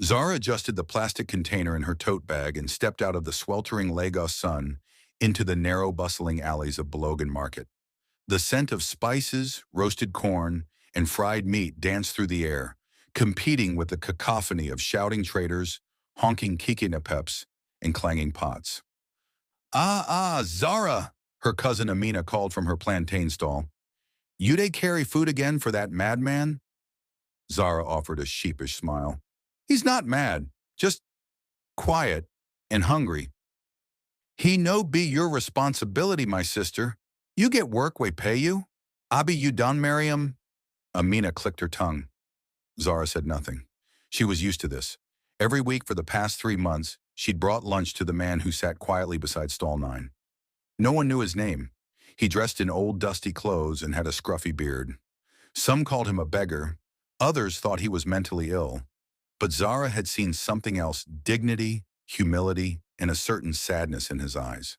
Zara adjusted the plastic container in her tote bag and stepped out of the sweltering Lagos sun into the narrow, bustling alleys of Balogan Market. The scent of spices, roasted corn, and fried meat danced through the air, competing with the cacophony of shouting traders, honking kikinapeps, and clanging pots. Zara, her cousin Amina called from her plantain stall. You dey carry food again for that madman? Zara offered a sheepish smile. He's not mad, just quiet and hungry. He no be your responsibility, my sister. You get work we pay you. Abi you done, Miriam? Amina clicked her tongue. Zara said nothing. She was used to this. Every week for the past 3 months, she'd brought lunch to the man who sat quietly beside stall 9. No one knew his name. He dressed in old dusty clothes and had a scruffy beard. Some called him a beggar. Others thought he was mentally ill. But Zara had seen something else, dignity, humility, and a certain sadness in his eyes.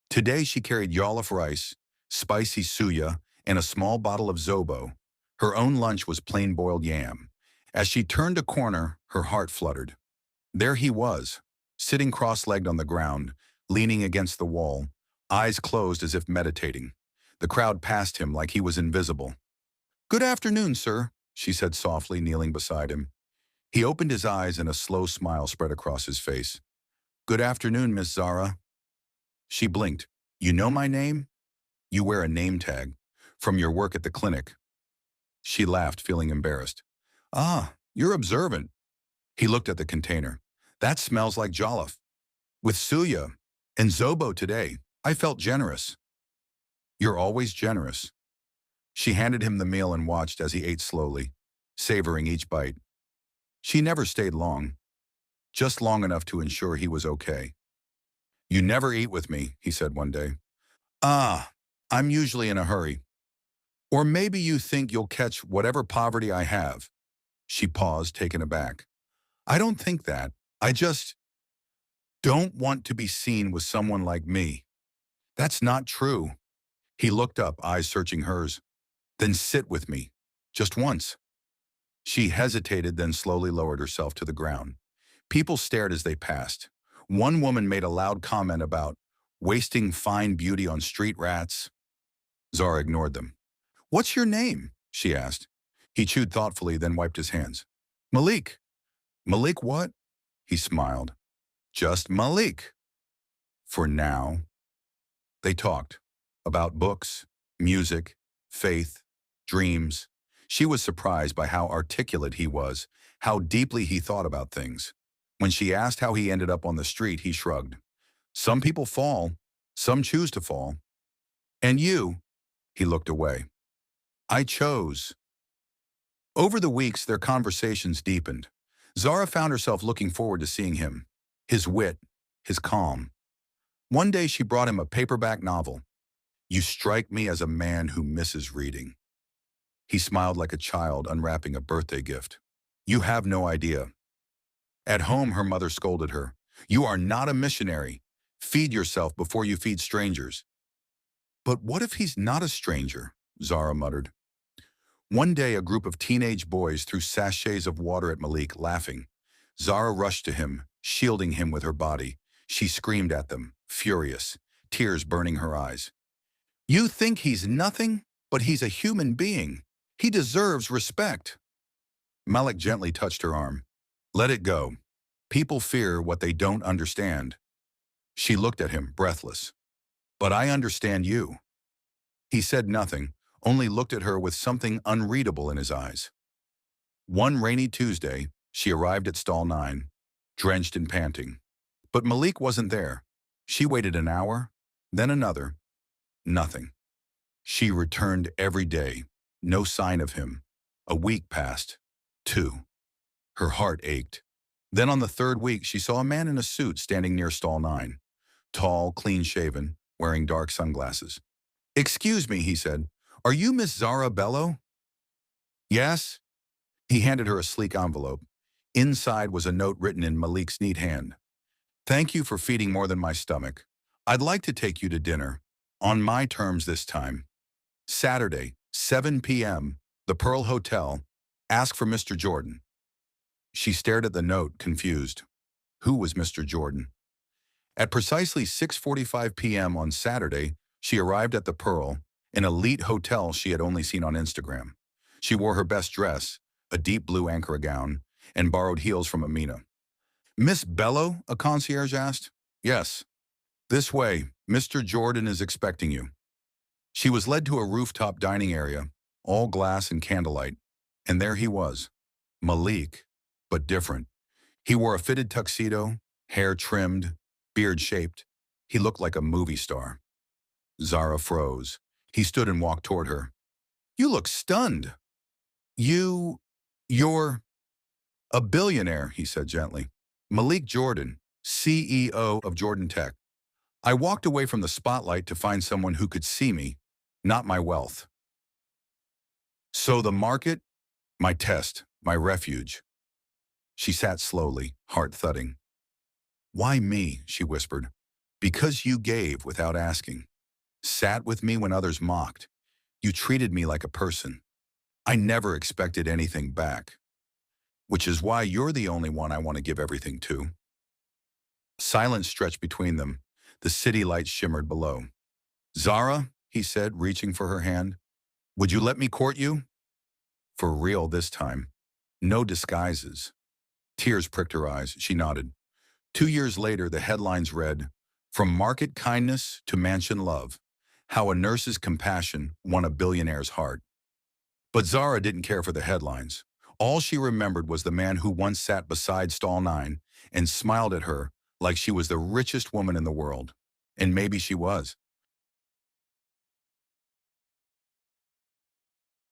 Today she carried jollof rice, spicy suya, and a small bottle of Zobo. Her own lunch was plain boiled yam. As she turned a corner, her heart fluttered. There he was, sitting cross-legged on the ground, leaning against the wall, eyes closed as if meditating. The crowd passed him like he was invisible. "Good afternoon, sir," she said softly, kneeling beside him. He opened his eyes and a slow smile spread across his face. "Good afternoon, Miss Zara." She blinked. "You know my name? You wear a name tag. From your work at the clinic." She laughed, feeling embarrassed. "Ah, you're observant." He looked at the container. "That smells like jollof. With suya and Zobo today, I felt generous." "You're always generous." She handed him the meal and watched as he ate slowly, savoring each bite. She never stayed long, just long enough to ensure he was okay. "You never eat with me," he said one day. "Ah, I'm usually in a hurry. Or maybe you think you'll catch whatever poverty I have." She paused, taken aback. "I don't think that. I just don't want to be seen with someone like me." "That's not true." He looked up, eyes searching hers. "Then sit with me. Just once." She hesitated, then slowly lowered herself to the ground. People stared as they passed. One woman made a loud comment about wasting fine beauty on street rats. Zara ignored them. "What's your name?" she asked. He chewed thoughtfully, then wiped his hands. "Malik." "Malik what?" He smiled. "Just Malik. For now." They talked about books, music, faith, dreams. She was surprised by how articulate he was, how deeply he thought about things. When she asked how he ended up on the street, he shrugged. "Some people fall, some choose to fall. And you?" He looked away. "I chose." Over the weeks, their conversations deepened. Zara found herself looking forward to seeing him, his wit, his calm. One day she brought him a paperback novel. "You strike me as a man who misses reading." He smiled like a child unwrapping a birthday gift. "You have no idea." At home, her mother scolded her. "You are not a missionary. Feed yourself before you feed strangers." "But what if he's not a stranger?" Zara muttered. One day, a group of teenage boys threw sachets of water at Malik, laughing. Zara rushed to him, shielding him with her body. She screamed at them, furious, tears burning her eyes. "You think he's nothing? But he's a human being. He deserves respect." Malik gently touched her arm. "Let it go. People fear what they don't understand." She looked at him, breathless. "But I understand you." He said nothing, only looked at her with something unreadable in his eyes. One rainy Tuesday, she arrived at stall 9, drenched and panting. But Malik wasn't there. She waited an hour, then another. Nothing. She returned every day. No sign of him. A week passed. 2. Her heart ached. Then on the third week, she saw a man in a suit standing near stall 9. Tall, clean-shaven, wearing dark sunglasses. "Excuse me," he said. "Are you Miss Zara Bello?" "Yes." He handed her a sleek envelope. Inside was a note written in Malik's neat hand. "Thank you for feeding more than my stomach. I'd like to take you to dinner. On my terms this time. Saturday, 7 p.m., the Pearl Hotel. Ask for Mr. Jordan." She stared at the note, confused. Who was Mr. Jordan? At precisely 6:45 p.m. on Saturday, she arrived at the Pearl, an elite hotel she had only seen on Instagram. She wore her best dress, a deep blue Ankara gown, and borrowed heels from Amina. Miss Bello, a concierge asked. Yes. This way, Mr. Jordan is expecting you. She was led to a rooftop dining area, all glass and candlelight, and there he was, Malik, but different. He wore a fitted tuxedo, hair trimmed, beard shaped. He looked like a movie star. Zara froze. He stood and walked toward her. You look stunned. You're a billionaire, he said gently. Malik Jordan, CEO of Jordan Tech. I walked away from the spotlight to find someone who could see me, not my wealth. So the market, my test, my refuge. She sat slowly, heart thudding. Why me, she whispered. Because you gave without asking. Sat with me when others mocked. You treated me like a person. I never expected anything back. Which is why you're the only one I want to give everything to. Silence stretched between them. The city lights shimmered below. Zara, he said, reaching for her hand, would you let me court you? For real this time. No disguises. Tears pricked her eyes. She nodded. 2 years later, the headlines read, From Market Kindness to Mansion Love, How a Nurse's Compassion Won a Billionaire's Heart. But Zara didn't care for the headlines. All she remembered was the man who once sat beside stall 9 and smiled at her like she was the richest woman in the world. And maybe she was.